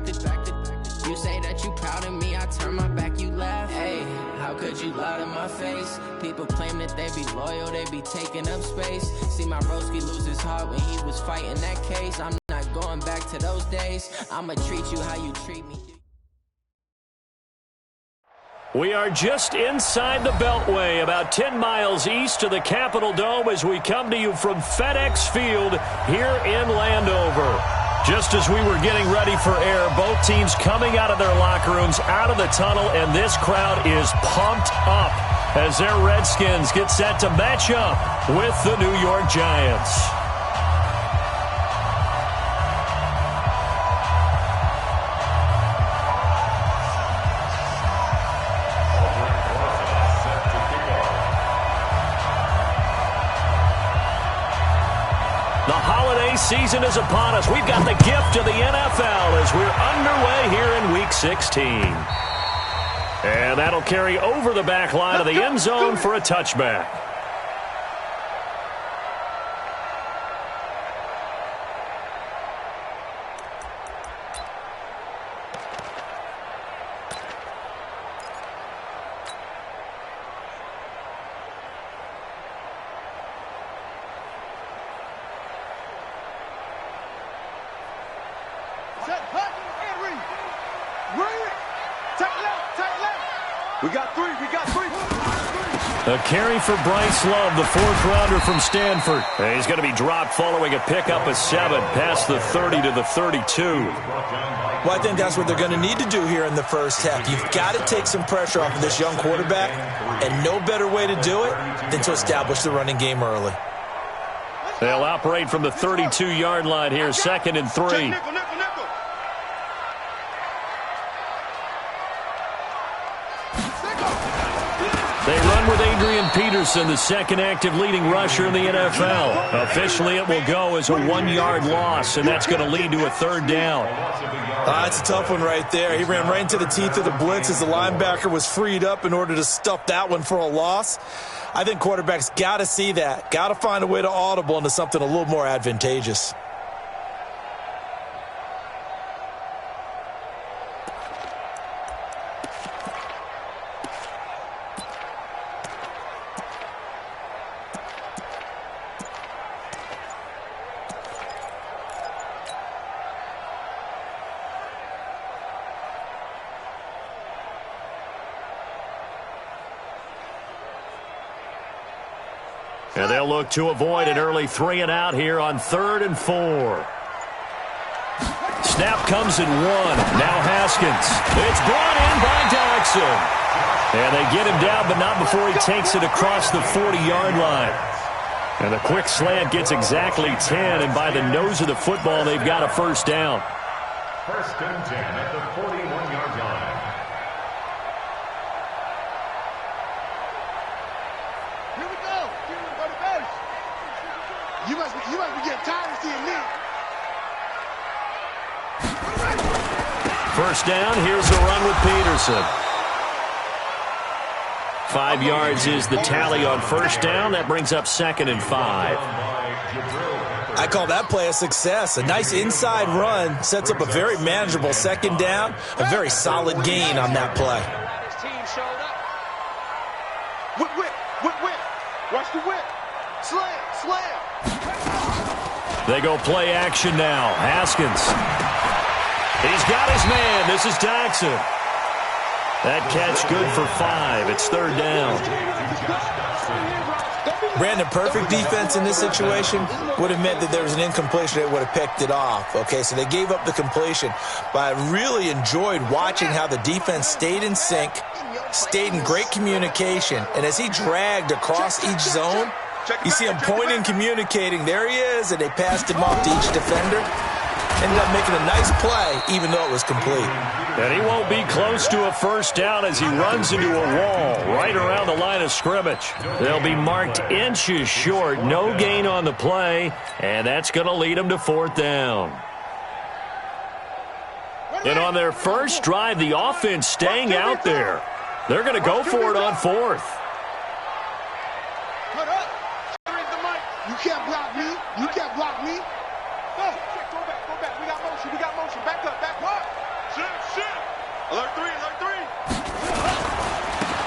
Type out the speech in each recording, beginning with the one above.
back to back to. You say that you proud of me, I turn my back, you laugh. Hey, how could you lie to my face? People claim that they be loyal, they be taking up space. See my broski lose his heart when he was fighting that case. I'm not going back to those days. I'ma treat you how you treat me. We are just inside the Beltway, about 10 miles east of the Capitol Dome as we come to you from FedEx Field here in Landover. Just as we were getting ready for air, both teams coming out of their locker rooms, out of the tunnel, and this crowd is pumped up as their Redskins get set to match up with the New York Giants. Season is upon us. We've got the gift of the NFL as we're underway here in Week 16. And that'll carry over the back line of the end zone for a touchback. A carry for Bryce Love, the fourth-rounder from Stanford. And he's going to be dropped following a pickup of 7 past the 30 to the 32. Well, I think that's what they're going to need to do here in the first half. You've got to take some pressure off of this young quarterback, and no better way to do it than to establish the running game early. They'll operate from the 32-yard line here, 2nd and 3. They run with Adrian Peterson, the second active leading rusher in the NFL. Officially, it will go as a 1-yard loss, and that's going to lead to a 3rd down. That's a tough one right there. He ran right into the teeth of the blitz as the linebacker was freed up in order to stuff that one for a loss. I think quarterbacks got to see that, got to find a way to audible into something a little more advantageous. And they'll look to avoid an early 3-and-out here on 3rd and 4. Snap comes in 1. Now Haskins. It's brought in by Jackson. And they get him down, but not before he takes it across the 40-yard line. And the quick slant gets exactly 10, and by the nose of the football, they've got a first down. 1st and 10 at the 41-yard line. You must be getting tired of seeing me. First down, here's a run with Peterson. 5 yards is the tally on first down. That brings up 2nd and 5. I call that play a success. A nice inside run sets up a very manageable 2nd down. A very solid gain on that play. Whip. Watch the whip. Slam. They go play action now. Haskins. He's got his man. This is Jackson. That catch good for 5. It's 3rd down. Brandon, perfect defense in this situation would have meant that there was an incompletion. They would have picked it off. Okay, so they gave up the completion. But I really enjoyed watching how the defense stayed in sync, stayed in great communication. And as he dragged across each zone, you see him pointing, communicating. There he is, and they passed him off to each defender. Ended up making a nice play, even though it was complete. And he won't be close to a first down as he runs into a wall right around the line of scrimmage. They'll be marked inches short. No gain on the play, and that's going to lead them to 4th down. And on their first drive, the offense staying out there. They're going to go for it on 4th. You can't block me. You can't block me. Go back. We got motion. Back up.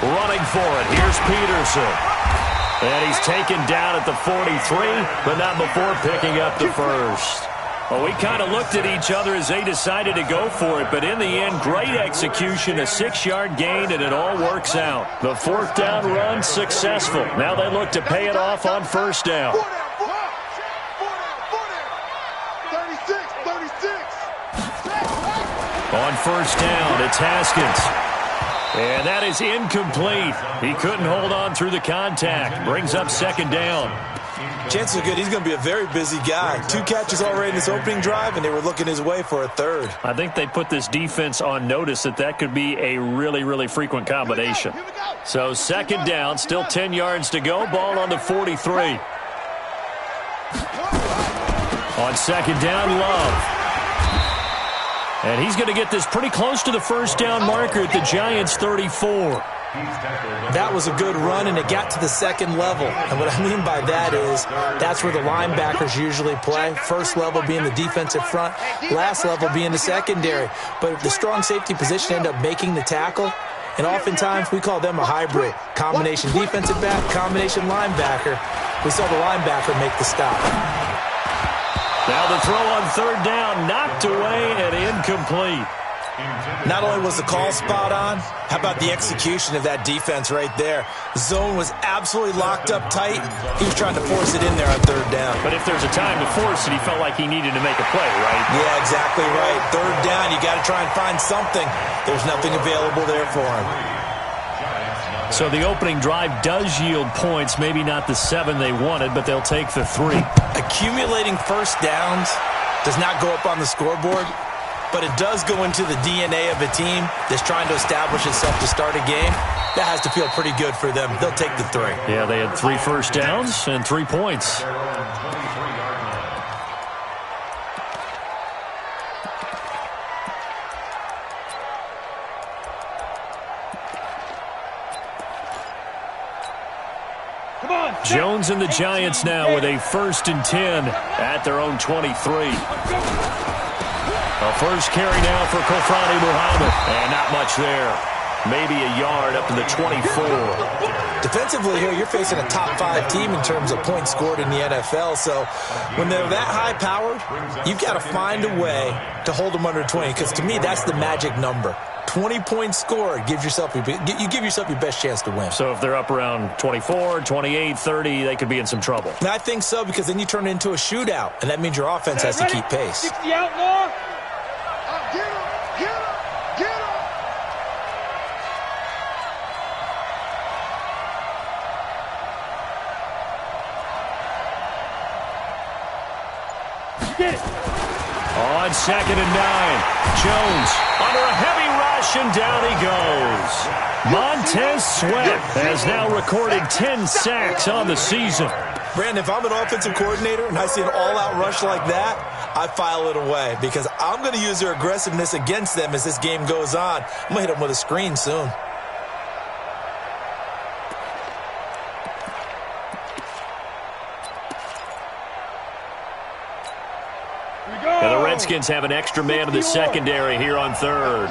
running for it. Here's Peterson. And he's taken down at the 43, but not before picking up the first. Well, we kind of looked at each other as they decided to go for it, but in the end, great execution, a 6-yard gain, and it all works out. The fourth down run successful. Now they look to pay it off on first down. 36. On first down, it's Haskins. And that is incomplete. He couldn't hold on through the contact. Brings up second down. Chances are good he's going to be a very busy guy. 2 catches already in this opening drive, and they were looking his way for a third. I think they put this defense on notice that could be a really, really frequent combination. So second down, still 10 yards to go. Ball on the 43. On second down, Love. And he's going to get this pretty close to the first down marker at the Giants' 34. That was a good run, and it got to the second level. And what I mean by that is that's where the linebackers usually play. First level being the defensive front, last level being the secondary. But the strong safety position ended up making the tackle. And oftentimes we call them a hybrid. Combination defensive back, combination linebacker. We saw the linebacker make the stop. Now the throw on third down, knocked away and incomplete. Not only was the call spot on, how about the execution of that defense right there? Zone was absolutely locked up tight. He was trying to force it in there on third down. But if there's a time to force it, he felt like he needed to make a play, right? Yeah, exactly right. Third down, you got to try and find something. There's nothing available there for him. So the opening drive does yield points, maybe not the 7 they wanted, but they'll take the 3. Accumulating first downs does not go up on the scoreboard, but it does go into the DNA of a team that's trying to establish itself to start a game. That has to feel pretty good for them. They'll take the 3. Yeah, they had 3 first downs and 3 points. Jones and the Giants now with a 1st and 10 at their own 23. A first carry now for Kofrani Muhammad. And not much there. Maybe a yard up to the 24. Defensively here, you're facing a top 5 team in terms of points scored in the NFL. So when they're that high-powered, you've got to find a way to hold them under 20. Because to me, that's the magic number. 20 points scored, you give yourself your best chance to win. So if they're up around 24, 28, 30, they could be in some trouble. And I think so, because then you turn it into a shootout, and that means your offense has to keep pace. 60 outlaw. Get him, get him, get him. Get it. On 2nd and 9, Jones under a heavy rush, and down he goes. Montez Sweat has now recorded 10 sacks on the season. Brandon, if I'm an offensive coordinator and I see an all-out rush like that, I file it away because I'm going to use their aggressiveness against them as this game goes on. I'm going to hit them with a screen soon. And the Redskins have an extra man in the secondary here on 3rd.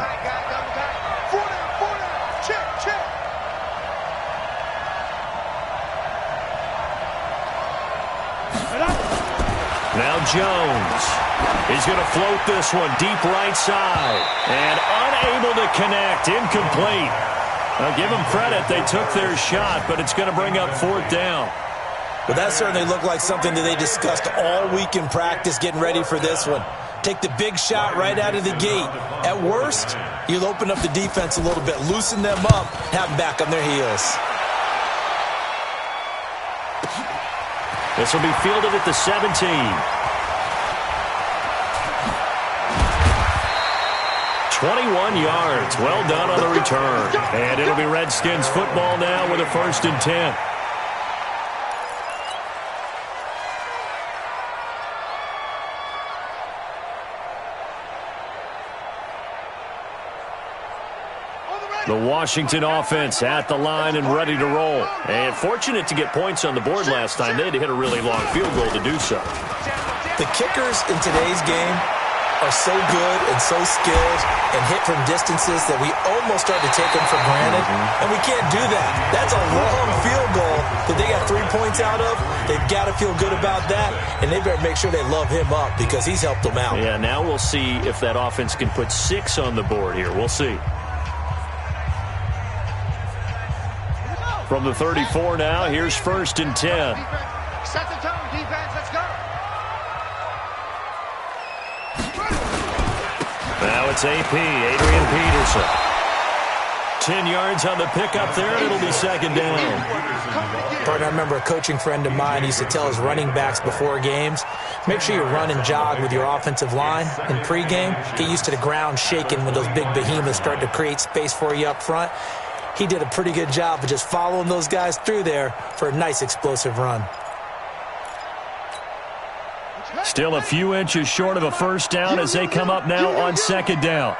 Now Jones. He's going to float this one deep right side. And unable to connect. Incomplete. Now give them credit. They took their shot, but it's going to bring up 4th down. Well, that certainly looked like something that they discussed all week in practice getting ready for this one. Take the big shot right out of the gate. At worst, you'll open up the defense a little bit, loosen them up, have them back on their heels. This will be fielded at the 17. 21 yards. Well done on the return. And it'll be Redskins football now with a 1st and 10. The Washington offense at the line and ready to roll. And fortunate to get points on the board last time. They had to hit a really long field goal to do so. The kickers in today's game are so good and so skilled and hit from distances that we almost start to take them for granted, and we can't do that. That's a long field goal that they got 3 points out of. They've got to feel good about that, and they better make sure they love him up because he's helped them out. Yeah, now we'll see if that offense can put 6 on the board here. We'll see. From the 34 now, here's 1st and 10. Set the tone, defense. Let's go. Now it's AP, Adrian Peterson. 10 yards on the pickup there, and it'll be 2nd down. Partner, I remember a coaching friend of mine used to tell his running backs before games, make sure you run and jog with your offensive line in pregame. Get used to the ground shaking when those big behemoths start to create space for you up front. He did a pretty good job of just following those guys through there for a nice explosive run. Still a few inches short of a 1st down as they come up now on 2nd down.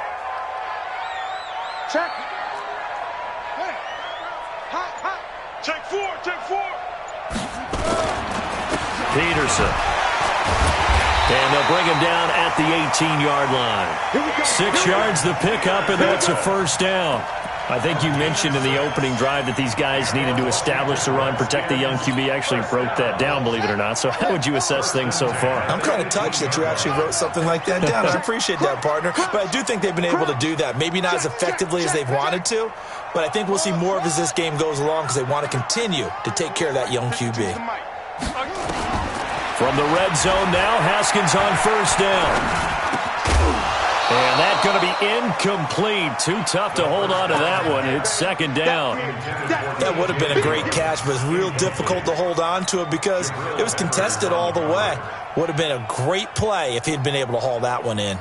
Check. Check 4, check 4. Peterson. And they'll bring him down at the 18-yard line. 6 yards the pickup, and that's a 1st down. I think you mentioned in the opening drive that these guys needed to establish the run, protect the young QB. Actually wrote that down, believe it or not. So how would you assess things so far? I'm kind of touched that you actually wrote something like that down. I appreciate that, partner. But I do think they've been able to do that. Maybe not as effectively as they've wanted to, but I think we'll see more of as this game goes along because they want to continue to take care of that young QB. From the red zone now, Haskins on 1st down. And that's going to be incomplete. Too tough to hold on to that one. It's 2nd down. That would have been a great catch, but it's real difficult to hold on to it because it was contested all the way. Would have been a great play if he'd been able to haul that one in.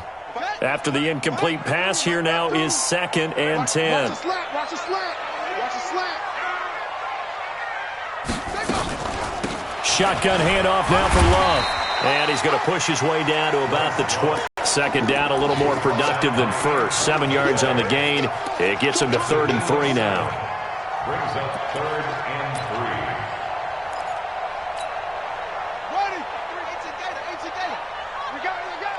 After the incomplete pass, here now is 2nd and 10. Watch the slant. Watch the slant. Watch the slant. Shotgun handoff now for Love. And he's going to push his way down to about the 12. 2nd down, a little more productive than 1st. 7 yards on the gain. It gets him to 3rd and 3 now. Brings up 3rd and 3. Ready. 18 gator. We got it. Go.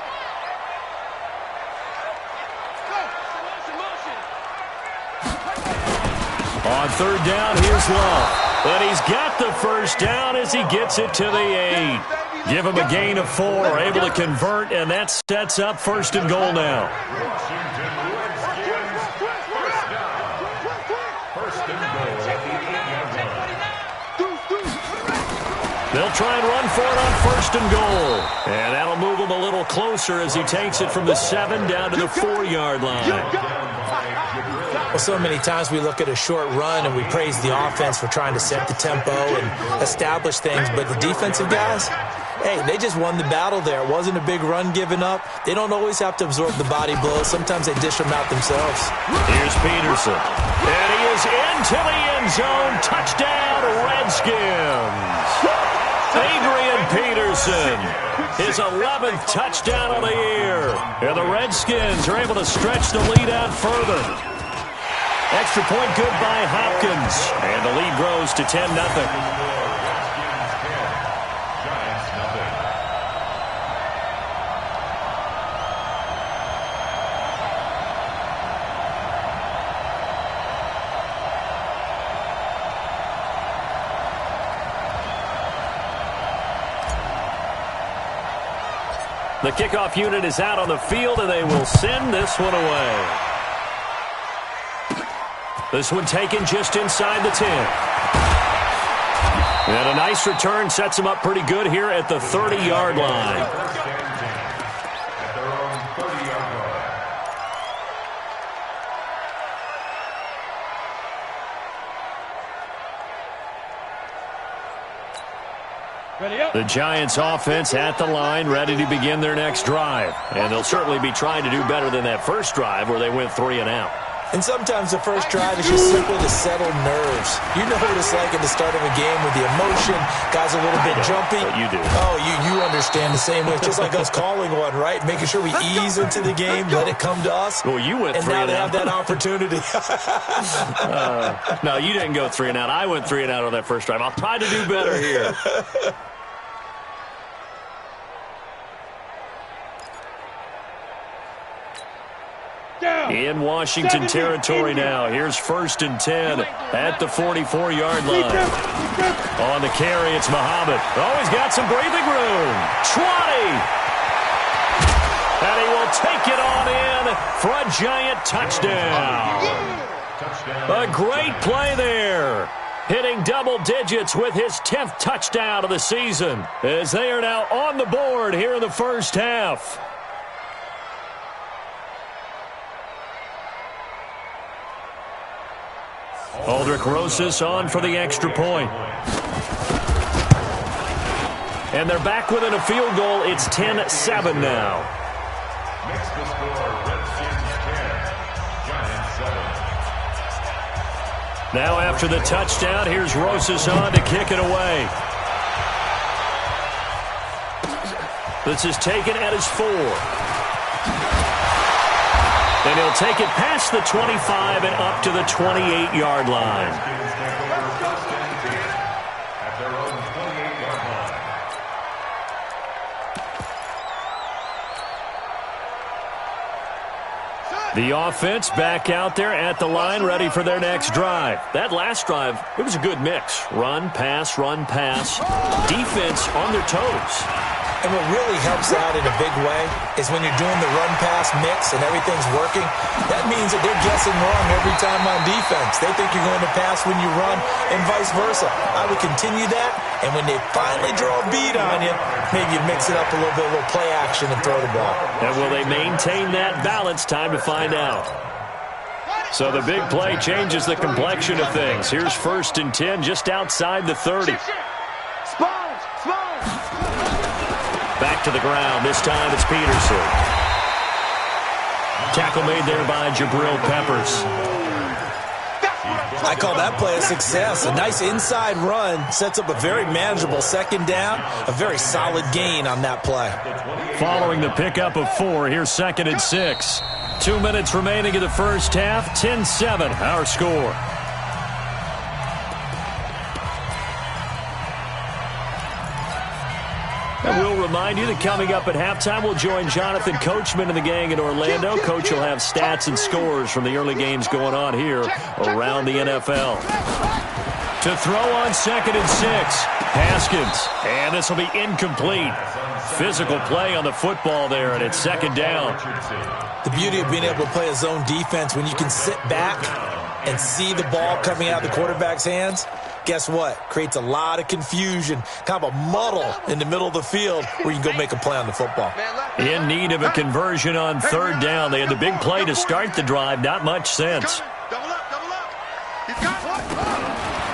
On 3rd down, here's Love. But he's got the 1st down as he gets it to the 8. Give him a gain of 4, able to convert, and that sets up 1st and goal now. Washington Redskins, 1st down. 1st and goal at the 8-yard line. They'll try and run for it on 1st and goal. And that'll move him a little closer as he takes it from the 7 down to the 4-yard line. Well, so many times we look at a short run and we praise the offense for trying to set the tempo and establish things, but the defensive guys, hey, they just won the battle there. It wasn't a big run given up. They don't always have to absorb the body blows. Sometimes they dish them out themselves. Here's Peterson. And he is into the end zone. Touchdown, Redskins. Adrian Peterson, his 11th touchdown of the year. And the Redskins are able to stretch the lead out further. Extra point good by Hopkins. And the lead grows to 10-0. The kickoff unit is out on the field, and they will send this one away. This one taken just inside the 10. And a nice return sets him up pretty good here at the 30-yard line. At their own 30-yard line. The Giants offense at the line, ready to begin their next drive. And they'll certainly be trying to do better than that first drive where they went 3 and out. And sometimes the first drive is just simply to settle nerves. You know what it's like at the start of a game with the emotion. Guys a little bit jumpy. But you do. Oh, you understand the same way. It's just like us calling one, right? Making sure we ease into the game, let it come to us. Well, you went 3 and out. And now they have that opportunity. No, you didn't go 3 and out. I went 3 and out on that first drive. I'll try to do better here. In Washington territory now. Here's 1st and 10 at the 44-yard line. On the carry, it's Muhammad. Oh, he's got some breathing room. 20. And he will take it on in for a giant touchdown. A great play there. Hitting double digits with his 10th touchdown of the season, as they are now on the board here in the first half. Aldrich Rosas on for the extra point. And they're back within a field goal. It's 10-7 now. Makes the score Redskins 10, Giants 7. Now after the touchdown, here's Rosas on to kick it away. This is taken at his 4. And he'll take it past the 25 and up to the 28-yard line. At their own 28-yard line. The offense back out there at the line, ready for their next drive. That last drive, it was a good mix. Run, pass, defense on their toes. And what really helps out in a big way is when you're doing the run-pass mix and everything's working, that means that they're guessing wrong every time on defense. They think you're going to pass when you run and vice versa. I would continue that, and when they finally draw a beat on you, maybe you mix it up a little bit, a little play action and throw the ball. And will they maintain that balance? Time to find out. So the big play changes the complexion of things. Here's 1st and 10 just outside the 30. Back to the ground. This time it's Peterson. Tackle made there by Jabril Peppers. I call that play a success. A nice inside run sets up a very manageable 2nd down. A very solid gain on that play. Following the pickup of 4, here's 2nd and 6. 2 minutes remaining in the first half. 10-7, our score. And we'll remind you that coming up at halftime, we'll join Jonathan Coachman and the gang in Orlando. Coach will have stats and scores from the early games going on here around the NFL. To throw on 2nd and 6, Haskins. And this will be incomplete. Physical play on the football there, and it's 2nd down. The beauty of being able to play a zone defense when you can sit back and see the ball coming out of the quarterback's hands, guess what? Creates a lot of confusion, kind of a muddle in the middle of the field where you can go make a play on the football. In need of a conversion on 3rd down. They had the big play to start the drive. Not much sense.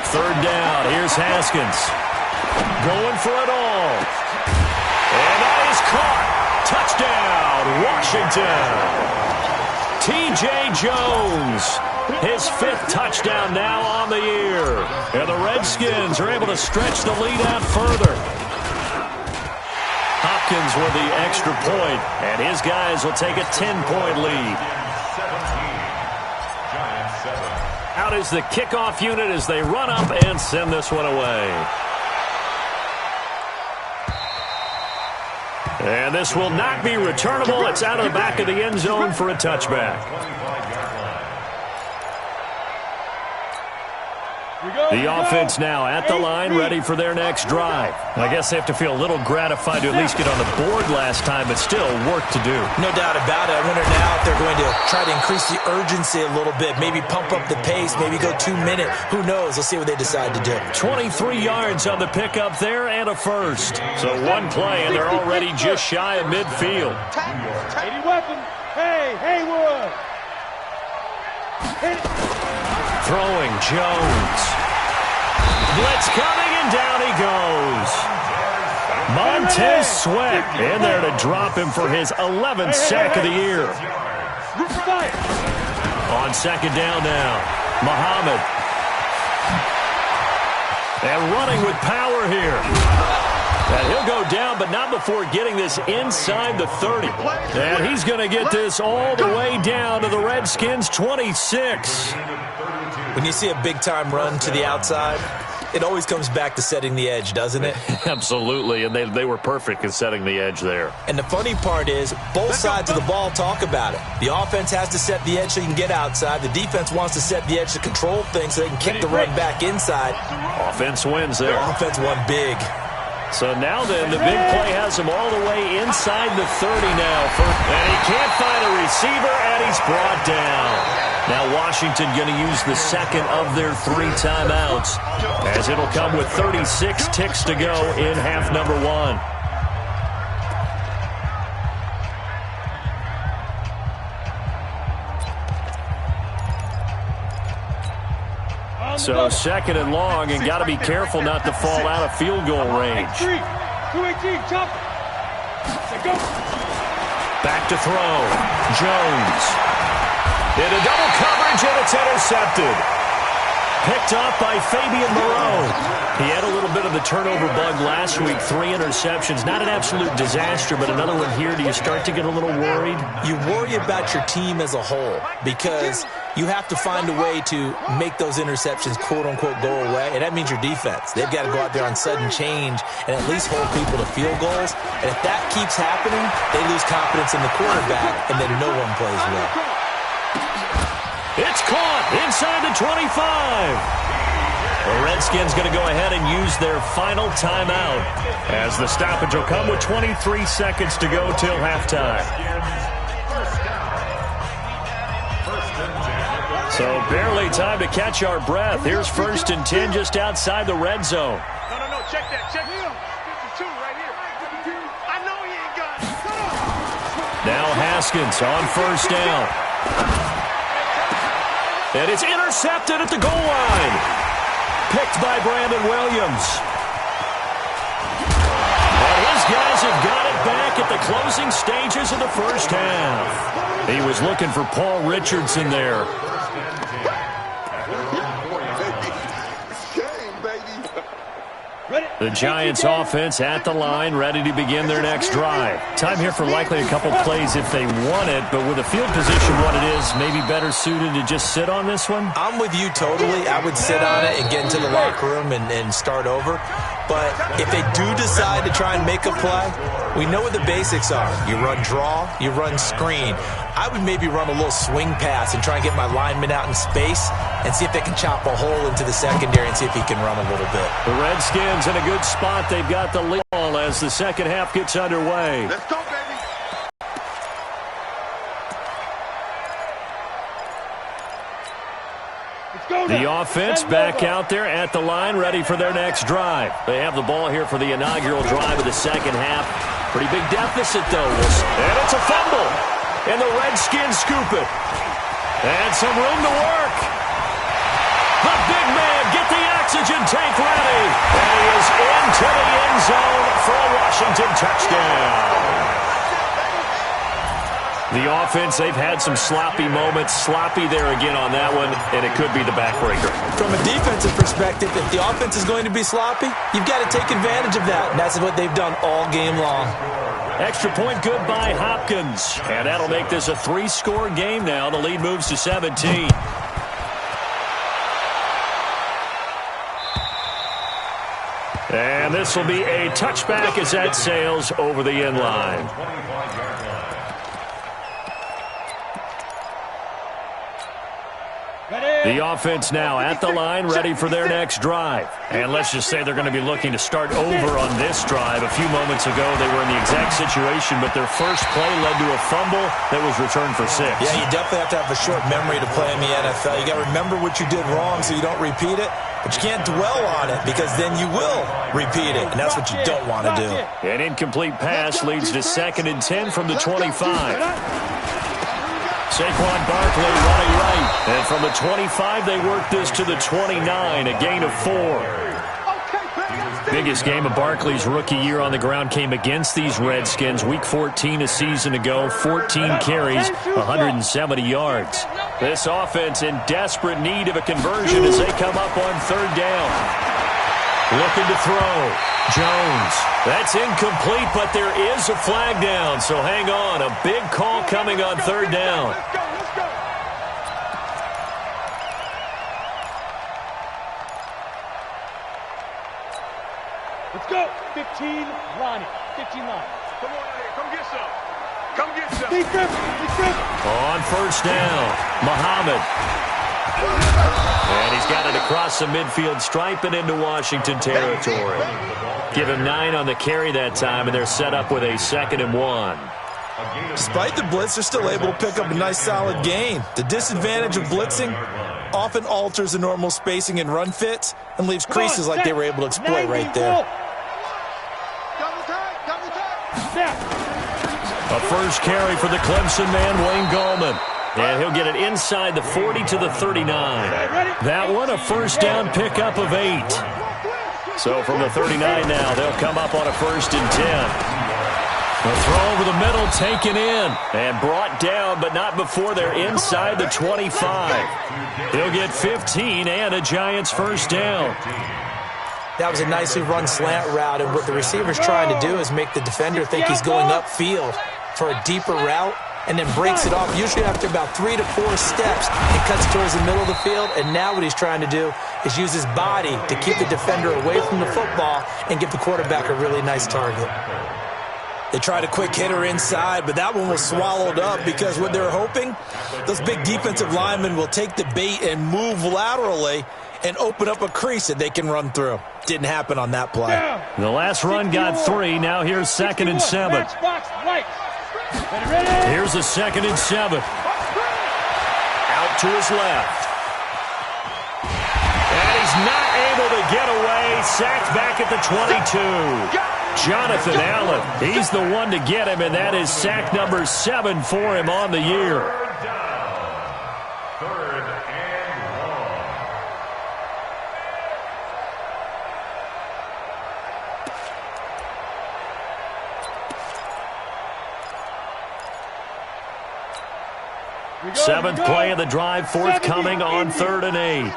3rd down. Here's Haskins. Going for it all. And that is caught. Touchdown, Washington. T.J. Jones. His 5th touchdown now on the year. And the Redskins are able to stretch the lead out further. Hopkins with the extra point, and his guys will take a 10-point lead. 17, Giants 7. Out is the kickoff unit as they run up and send this one away. And this will not be returnable. It's out of the back of the end zone for a touchback. The offense now at the line, ready for their next drive. I guess they have to feel a little gratified to at least get on the board last time, but still work to do. No doubt about it. I wonder now if they're going to try to increase the urgency a little bit, maybe pump up the pace, maybe go 2-minute. Who knows? Let's see what they decide to do. 23 yards on the pickup there and a first. So one play, and they're already just shy of midfield. Any weapon. Hey, Haywood. Throwing Jones. Blitz coming, and down he goes. Montez Sweat in there to drop him for his 11th sack of the year. On 2nd down now, Muhammad. And running with power here. And he'll go down, but not before getting this inside the 30. And he's going to get this all the way down to the Redskins' 26. When you see a big-time run to the outside, It always comes back to setting the edge, doesn't it? Absolutely, and they were perfect in setting the edge there. And the funny part is, both sides of the ball talk about it. The offense has to set the edge so you can get outside. The defense wants to set the edge to control things so they can kick the run back inside. Offense wins there. Offense won big. So now then, the big play has him all the way inside the 30 now. And he can't find a receiver, and he's brought down. Now Washington going to use the second of their 3 timeouts, as it'll come with 36 ticks to go in half number 1. So second and long, and got to be careful not to fall out of field goal range. Back to throw. Jones. Into double coverage, and it's intercepted. Picked off by Fabian Moreau. He had a little bit of the turnover bug last week. 3 interceptions. Not an absolute disaster, but another one here. Do you start to get a little worried? You worry about your team as a whole because you have to find a way to make those interceptions, quote-unquote, go away. And that means your defense. They've got to go out there on sudden change and at least hold people to field goals. And if that keeps happening, they lose confidence in the quarterback, and then no one plays well. It's caught inside the 25. The Redskins going to go ahead and use their final timeout as the stoppage will come with 23 seconds to go till halftime. So barely time to catch our breath. Here's 1st and 10 just outside the red zone. No, check that. Check him. This is 2 right here. I know he ain't got it. Now Haskins on 1st down. And it's intercepted at the goal line. Picked by Brandon Williams. And his guys have got it back at the closing stages of the first half. He was looking for Paul Richardson there. The Giants offense at the line, ready to begin their next drive. Time here for likely a couple plays if they want it, but with the field position what it is, maybe better suited to just sit on this one? I'm with you totally. I would sit on it and get into the locker room and start over. But if they do decide to try and make a play, we know what the basics are. You run draw, you run screen. I would maybe run a little swing pass and try and get my lineman out in space and see if they can chop a hole into the secondary and see if he can run a little bit. The Redskins in a good spot. They've got the lead as the second half gets underway. Let's go, baby. The offense back out there at the line, ready for their next drive. They have the ball here for the inaugural drive of the second half. Pretty big deficit, though. And it's a fumble. And the Redskins scoop it. And some room to work. The big man, get the oxygen tank ready. And he is into the end zone for a Washington touchdown. The offense, they've had some sloppy moments. Sloppy there again on that one, and it could be the backbreaker. From a defensive perspective, if the offense is going to be sloppy, you've got to take advantage of that. And that's what they've done all game long. Extra point good by Hopkins. And that'll make this a 3-score game now. The lead moves to 17. And this will be a touchback as that sails over the end line. The offense now at the line, ready for their next drive. And let's just say they're going to be looking to start over on this drive. A few moments ago, they were in the exact situation, but their first play led to a fumble that was returned for 6. Yeah, you definitely have to have a short memory to play in the NFL. You got to remember what you did wrong so you don't repeat it, but you can't dwell on it because then you will repeat it, and that's what you don't want to do. An incomplete pass leads to 2nd and 10 from the 25. Saquon Barkley running right. And from the 25, they work this to the 29, a gain of 4. Biggest game of Barkley's rookie year on the ground came against these Redskins. Week 14 a season ago, 14 carries, 170 yards. This offense in desperate need of a conversion as they come up on 3rd down. Looking to throw. Jones. That's incomplete, but there is a flag down, so hang on. A big call coming on 3rd down. go. 15, Ronnie. 15 line. Come on out here. Come get some. Come get some. On first down, Muhammad. And he's got it across the midfield stripe and into Washington territory. Give him 9 on the carry that time, and they're set up with a 2nd and 1. Despite the blitz, they're still able to pick up a nice solid gain. The disadvantage of blitzing often alters the normal spacing and run fits and leaves creases like they were able to exploit right there. A first carry for the Clemson man, Wayne Gallman. And he'll get it inside the 40 to the 39. That one, a first down pickup of 8. So from the 39 now, they'll come up on a 1st and 10. A throw over the middle, taken in, and brought down, but not before they're inside the 25. He'll get 15 and a Giants first down. That was a nicely run slant route, and what the receiver's trying to do is make the defender think he's going upfield for a deeper route, and then breaks it off, usually after about 3 to 4 steps, and cuts towards the middle of the field. And now what he's trying to do is use his body to keep the defender away from the football and give the quarterback a really nice target. They tried a quick hitter inside, but that one was swallowed up because what they're hoping, those big defensive linemen will take the bait and move laterally and open up a crease that they can run through. Didn't happen on that play. The last run got 3. Now here's 2nd and 7. Here's a 2nd and 7. Out to his left. And he's not able to get away. Sacked back at the 22. Jonathan Allen, he's the one to get him, and that is sack number 7 for him on the year. Third and 1. 7th play of the drive, forthcoming on 3rd and 8.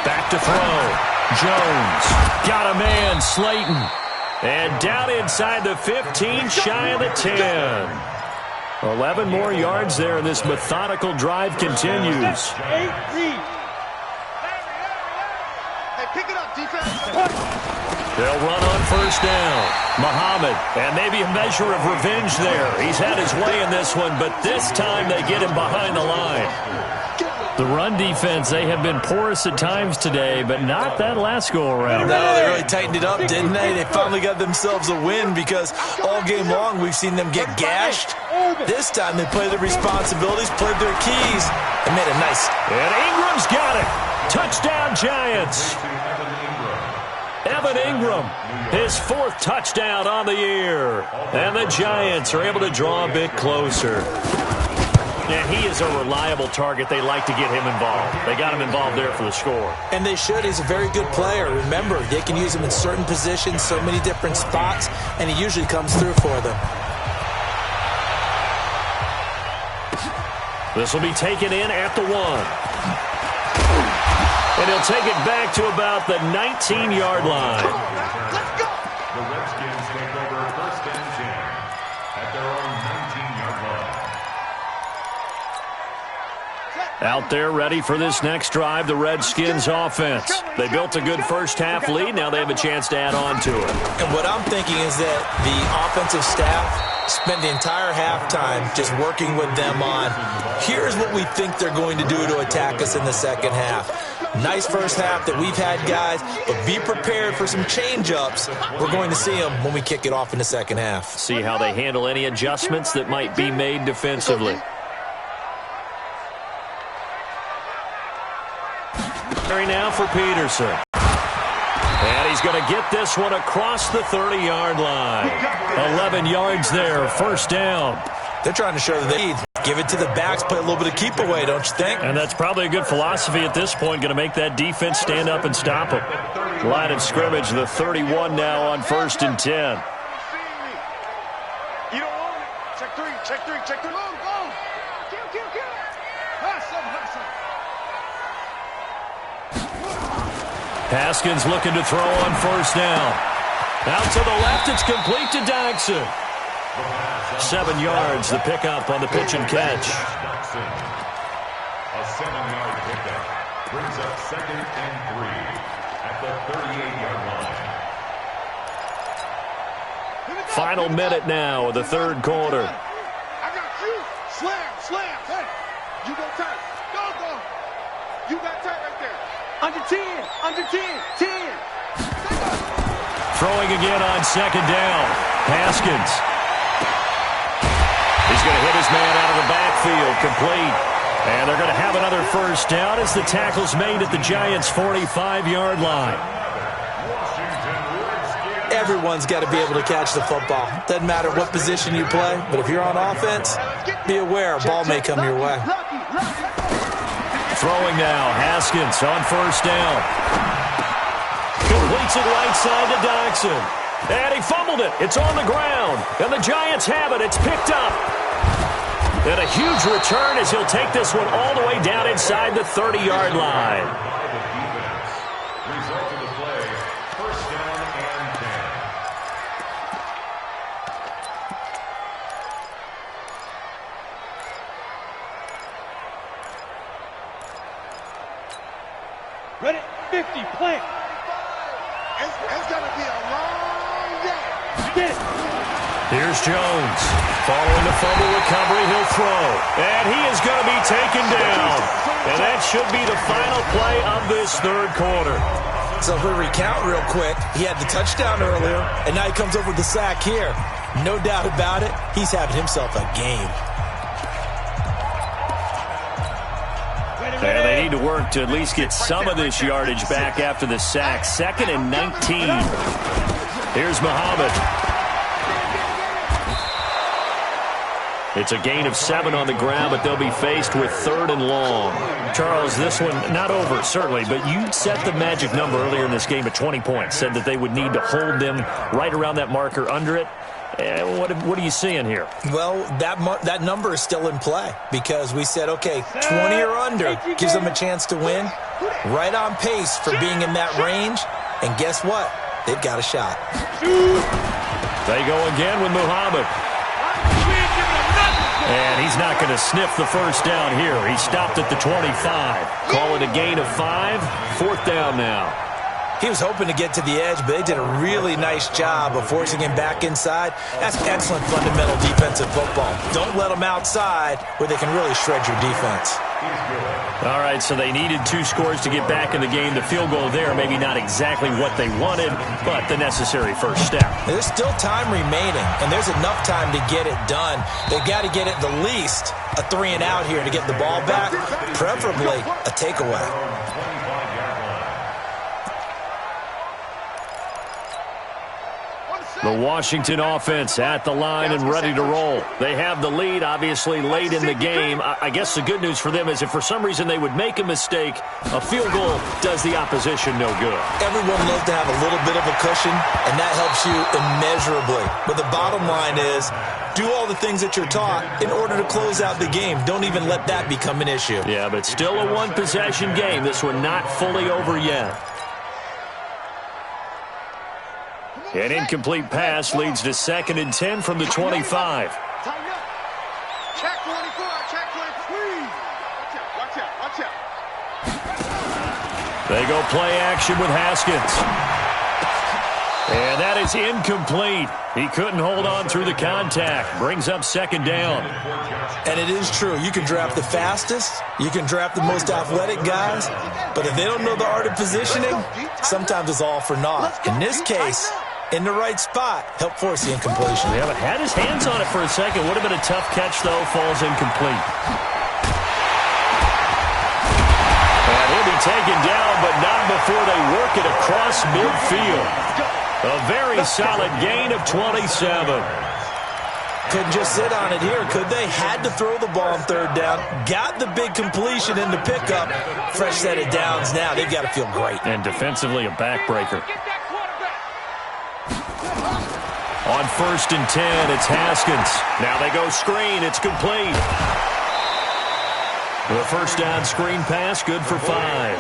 Back to throw. Jones got a man, Slayton. And down inside the 15, shy of the 10. 11 more yards there, and this methodical drive continues. Hey, pick it up, defense. They'll run on first down. Muhammad, and maybe a measure of revenge there. He's had his way in this one, but this time they get him behind the line. The run defense, they have been porous at times today, but not that last go-around. No, they really tightened it up, didn't they? They finally got themselves a win because all game long we've seen them get gashed. This time they played their responsibilities, played their keys, and made a nice... And Ingram's got it. Touchdown, Giants. Evan Ingram, his 4th touchdown on the year. And the Giants are able to draw a bit closer. Yeah, he is a reliable target. They like to get him involved. They got him involved there for the score. And they should. He's a very good player. Remember, they can use him in certain positions, so many different spots, and he usually comes through for them. This will be taken in at the 1. And he'll take it back to about the 19-yard line. Let's go! The Redskins take over 1st and 10 at their own 19-yard line. Out there ready for this next drive, the Redskins offense. They built a good first half lead. Now they have a chance to add on to it. And what I'm thinking is that the offensive staff spent the entire halftime just working with them on, here's what we think they're going to do to attack us in the second half. Nice first half that we've had, guys, but be prepared for some change-ups. We're going to see them when we kick it off in the second half. See how they handle any adjustments that might be made defensively. Now for Peterson. And he's going to get this one across the 30-yard line. 11 yards there, first down. They're trying to show that they need. Give it to the backs, play a little bit of keep away, don't you think? And that's probably a good philosophy at this point, going to make that defense stand up and stop them. Line of scrimmage, the 31 now on 1st and 10. You don't want it. Check 3, check 3, check 3. Go. Kill. Hustle. Haskins looking to throw on first down. Out to the left, it's complete to Dodson. 7 yards, the pickup on the pitch and catch. A 7-yard pickup. Brings up 2nd and 3 at the 38-yard line. Final minute now of the third quarter. I got you. Slam, slam. Hey, you go tight. Go, go. You got tight right there. Under 10, under 10, 10. Throwing again on second down. Haskins. He's going to hit his man out of the backfield. Complete. And they're going to have another first down as the tackle's made at the Giants' 45-yard line. Everyone's got to be able to catch the football. Doesn't matter what position you play, but if you're on offense, be aware a ball may come your way. Throwing now, Haskins on first down. Completes it right side to Doxson. And he fumbled it. It's on the ground. And the Giants have it. It's picked up. And a huge return as he'll take this one all the way down inside the 30-yard line. Result of the play, first down and 10. Ready? 50, plant. It's going to be a long day. Get it. Here's Jones. Following the fumble recovery, he'll throw. And he is going to be taken down. And that should be the final play of this third quarter. So if we recount real quick, he had the touchdown earlier, and now he comes over with the sack here. No doubt about it, he's having himself a game. And they need to work to at least get some of this yardage back after the sack. 2nd and 19. Here's Muhammad. It's a gain of 7 on the ground, but they'll be faced with 3rd and long. Charles, this one not over, certainly, but you set the magic number earlier in this game at 20 points, said that they would need to hold them right around that marker under it. What are you seeing here? Well, that number is still in play because we said, okay, 20 or under gives them a chance to win. Right on pace for being in that range. And guess what? They've got a shot. They go again with Muhammad. And he's not going to sniff the first down here. He stopped at the 25. Call it a gain of 5. 4th down now. He was hoping to get to the edge, but they did a really nice job of forcing him back inside. That's excellent fundamental defensive football. Don't let them outside where they can really shred your defense. All right, so they needed 2 scores to get back in the game. The field goal there, maybe not exactly what they wanted, but the necessary first step. There's still time remaining, and there's enough time to get it done. They've got to get at the least a 3 and out here to get the ball back, preferably a takeaway. The Washington offense at the line and ready to roll. They have the lead, obviously, late in the game. I guess the good news for them is if for some reason they would make a mistake, a field goal does the opposition no good. Everyone loves to have a little bit of a cushion, and that helps you immeasurably. But the bottom line is, do all the things that you're taught in order to close out the game. Don't even let that become an issue. Yeah, but still a one-possession game. This one not fully over yet. An incomplete pass leads to 2nd and 10 from the 25. Check 24, check 23. Watch out, watch out. They go play action with Haskins. And that is incomplete. He couldn't hold on through the contact. Brings up 2nd down. And it is true. You can draft the fastest. You can draft the most athletic guys. But if they don't know the art of positioning, sometimes it's all for naught. In this case, in the right spot, help force the incompletion. Yeah, but had his hands on it for a second. Would have been a tough catch, though. Falls incomplete. And he'll be taken down, but not before they work it across midfield. A very solid gain of 27. Couldn't just sit on it here, could they? Had to throw the ball on 3rd down. Got the big completion in the pickup. Fresh set of downs now. They've got to feel great. And defensively, a backbreaker. On 1st and 10, it's Haskins. Now they go screen. It's complete. The first down screen pass, good for 5.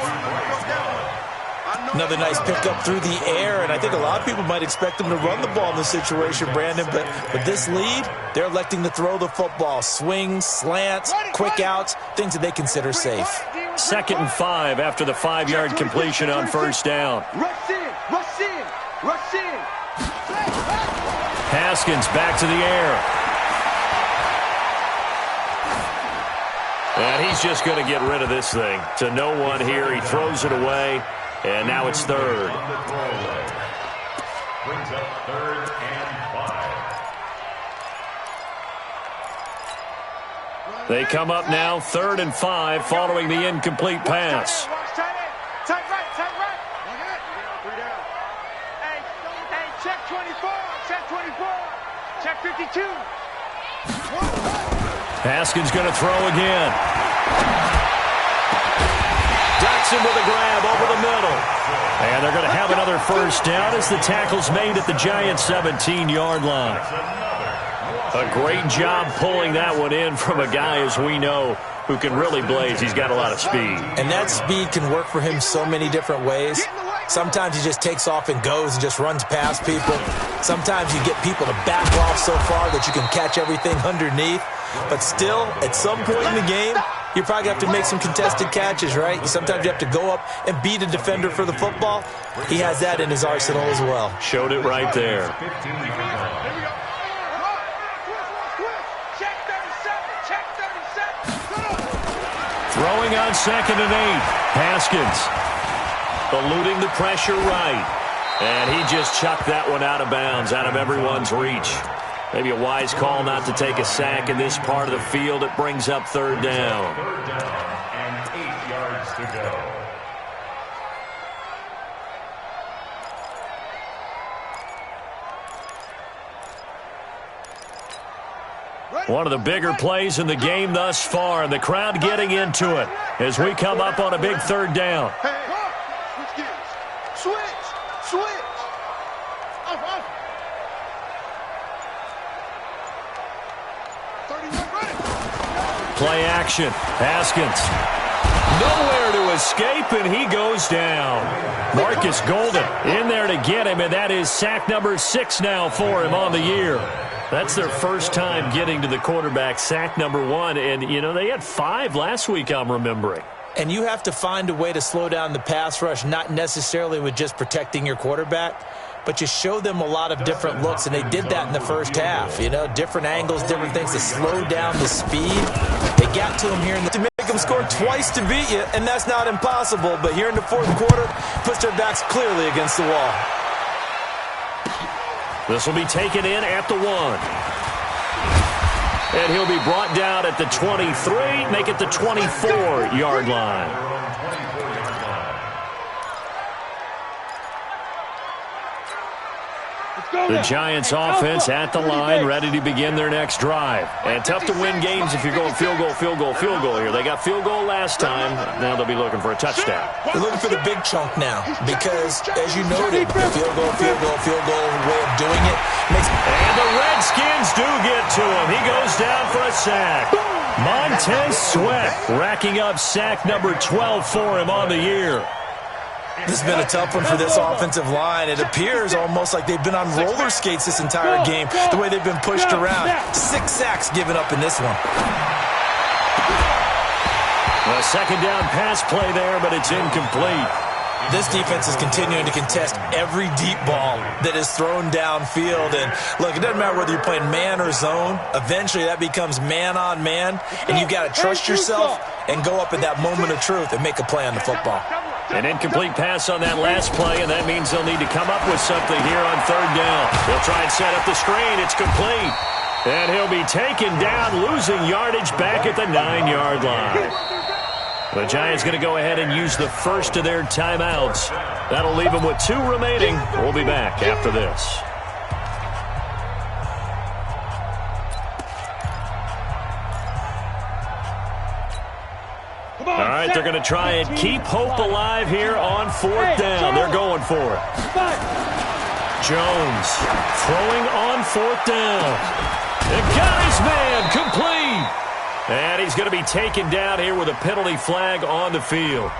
Another nice pickup through the air, and I think a lot of people might expect them to run the ball in this situation, Brandon, but with this lead, they're electing to throw the football. Swings, slants, quick outs, things that they consider safe. 2nd and 5 after the 5-yard completion on first down. Rush in, rush in, rush in. Haskins back to the air. And he's just going to get rid of this thing. To no one here. He throws it away. And now it's 3rd. Brings up 3rd and 5. They come up now 3rd and 5 following the incomplete pass. Tight right, tight right. Hey, check 24, check 24, check 52. Haskins going to throw again. Jackson with a grab over the middle. And they're going to have another first down as the tackle's made at the Giants' 17-yard line. A great job pulling that one in from a guy, as we know, who can really blaze. He's got a lot of speed. And that speed can work for him so many different ways. Sometimes he just takes off and goes and just runs past people. Sometimes you get people to back off so far that you can catch everything underneath. But still, at some point in the game, you probably have to make some contested catches, right? Sometimes you have to go up and beat a defender for the football. He has that in his arsenal as well. Showed it right there. Throwing on 2nd and 8. Haskins eluding the pressure right. And he just chucked that one out of bounds, out of everyone's reach. Maybe a wise call not to take a sack in this part of the field. It brings up 3rd down. 3rd down and 8 yards to go. One of the bigger plays in the game thus far, and the crowd getting into it as we come up on a big 3rd down. Hey, switch gears. Switch. Off. 31 running. Play action. Haskins. Nowhere to escape, and he goes down. Marcus Golden in there to get him, and that is sack number 6 now for him on the year. That's their first time getting to the quarterback, sack number 1. And, you know, they had 5 last week, I'm remembering. And you have to find a way to slow down the pass rush, not necessarily with just protecting your quarterback, but you show them a lot of different looks, and they did that in the first half. You know, different angles, different things to slow down the speed. They got to him here to make them score twice to beat you, and that's not impossible. But here in the 4th quarter, puts their backs clearly against the wall. This will be taken in at the 1. And he'll be brought down at the 23, make it the 24-yard line. The Giants offense at the line, ready to begin their next drive. And tough to win games if you're going field goal here. They got field goal last time. Now they'll be looking for a touchdown. They're looking for the big chunk now because, as you noted, field goal way of doing it makes. And the Redskins do get to him. He goes down for a sack. Montez Sweat racking up sack number 12 for him on the year. This has been a tough one for this offensive line. It appears almost like they've been on roller skates this entire game, the way they've been pushed around. 6 sacks given up in this one. A 2nd down pass play there, but it's incomplete. This defense is continuing to contest every deep ball that is thrown downfield. And, look, it doesn't matter whether you're playing man or zone. Eventually, that becomes man on man, and you've got to trust yourself and go up at that moment of truth and make a play on the football. An incomplete pass on that last play, and that means they'll need to come up with something here on 3rd down. They'll try and set up the screen. It's complete. And he'll be taken down, losing yardage back at the 9-yard line. The Giants going to go ahead and use the first of their timeouts. That'll leave them with 2 remaining. We'll be back after this. All right, they're going to try and keep hope alive here on 4th down. They're going for it. Jones throwing on 4th down. The guy's man complete. And he's going to be taken down here with a penalty flag on the field.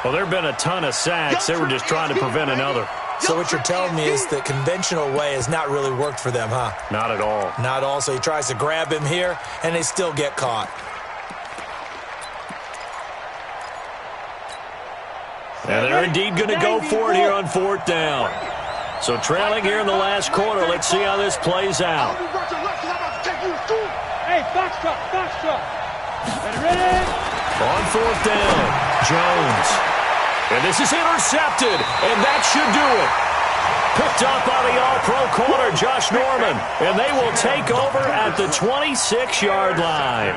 Well, there have been a ton of sacks. They were just trying to prevent another. So what you're telling me is the conventional way has not really worked for them, huh? Not at all. Not at all. So he tries to grab him here, and they still get caught. And they're indeed going to go for it here on 4th down. So trailing here in the last quarter. Let's see how this plays out. Hey, box truck. Ready? On 4th down, Jones. And this is intercepted, and that should do it. Picked up by the All-Pro corner, Josh Norman. And they will take over at the 26-yard line.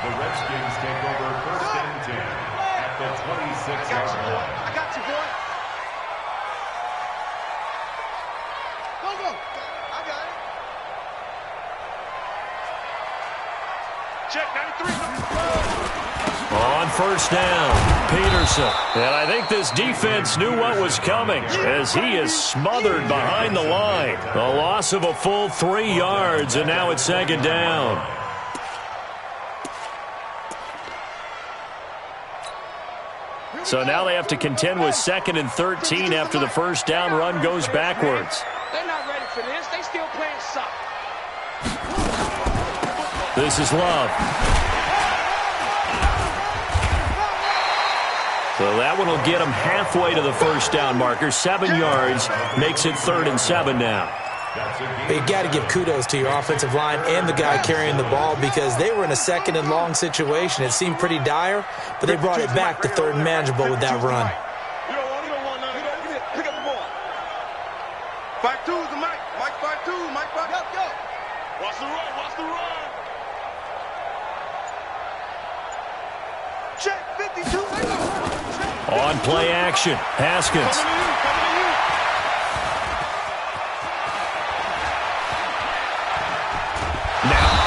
The Redskins take over 1st and 10 at the 26-yard line. I got you, boy. Go. I got it. Check 93. On 1st down, Peterson. And I think this defense knew what was coming as he is smothered behind the line. A loss of a full 3 yards, and now it's 2nd down. So now they have to contend with 2nd and 13 after the 1st down run goes backwards. They're not ready for this. They still playing soccer. This is Love. So that one will get them halfway to the 1st down marker. 7 yards makes it 3rd and 7 now. You got to give kudos to your offensive line and the guy carrying the ball because they were in a 2nd and long situation. It seemed pretty dire, but they brought it back to 3rd and manageable with that run. You don't want none. Pick up the ball. 5-2 is the Mike. Mike 5-2. Mike 5. Go. Watch the run. Check 52. On play action, Haskins.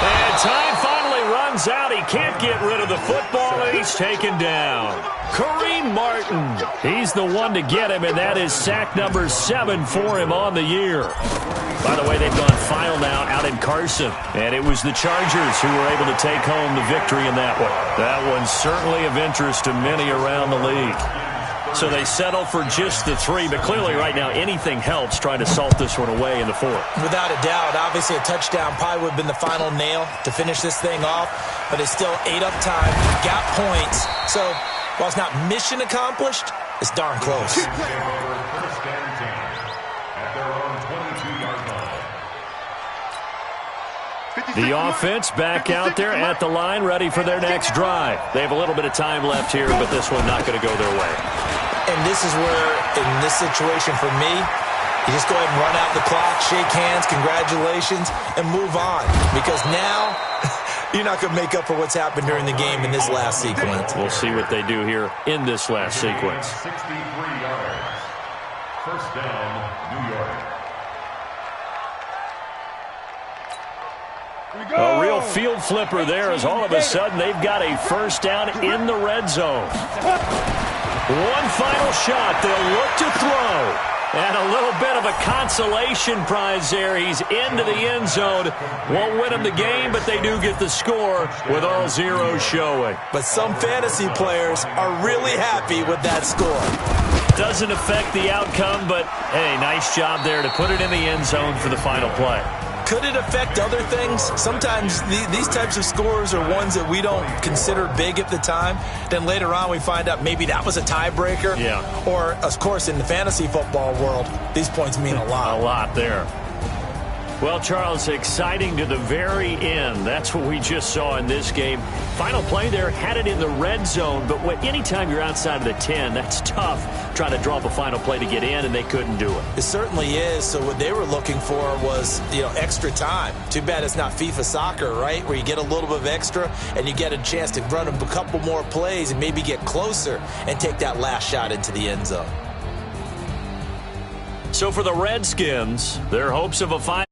And time finally runs out. He can't get rid of the football, and he's taken down. Kareem Martin, he's the one to get him, and that is sack number 7 for him on the year. By the way, they've gone final now out in Carson, and it was the Chargers who were able to take home the victory in that one. That one's certainly of interest to many around the league. So they settle for just the 3, but clearly right now anything helps trying to salt this one away in the 4th. Without a doubt, obviously a touchdown probably would have been the final nail to finish this thing off, but it's still ate up time, got points. So while it's not mission accomplished, it's darn close. Take over 1st and 10 at their own 22-yard line. The offense back out there at the line, ready for their next drive. They have a little bit of time left here, but this one not going to go their way. And this is where, in this situation for me, you just go ahead and run out the clock, shake hands, congratulations, and move on. Because now, you're not going to make up for what's happened during the game in this last sequence. We'll see what they do here in this last sequence. 63 yards. 1st down, New York. A real field flipper there as all of a sudden they've got a 1st down in the red zone. One final shot. They'll look to throw. And a little bit of a consolation prize there. He's into the end zone. Won't win him the game, but they do get the score with all zeros showing. But some fantasy players are really happy with that score. Doesn't affect the outcome, but, hey, nice job there to put it in the end zone for the final play. Could it affect other things? Sometimes these types of scores are ones that we don't consider big at the time. Then later on we find out maybe that was a tiebreaker. Yeah. Or, of course, in the fantasy football world, these points mean a lot. A lot there. Well, Charles, exciting to the very end. That's what we just saw in this game. Final play there, had it in the red zone, but anytime you're outside of the 10, that's tough trying to draw up a final play to get in, and they couldn't do it. It certainly is. So what they were looking for was, extra time. Too bad it's not FIFA soccer, right, where you get a little bit of extra and you get a chance to run a couple more plays and maybe get closer and take that last shot into the end zone. So for the Redskins, their hopes of a final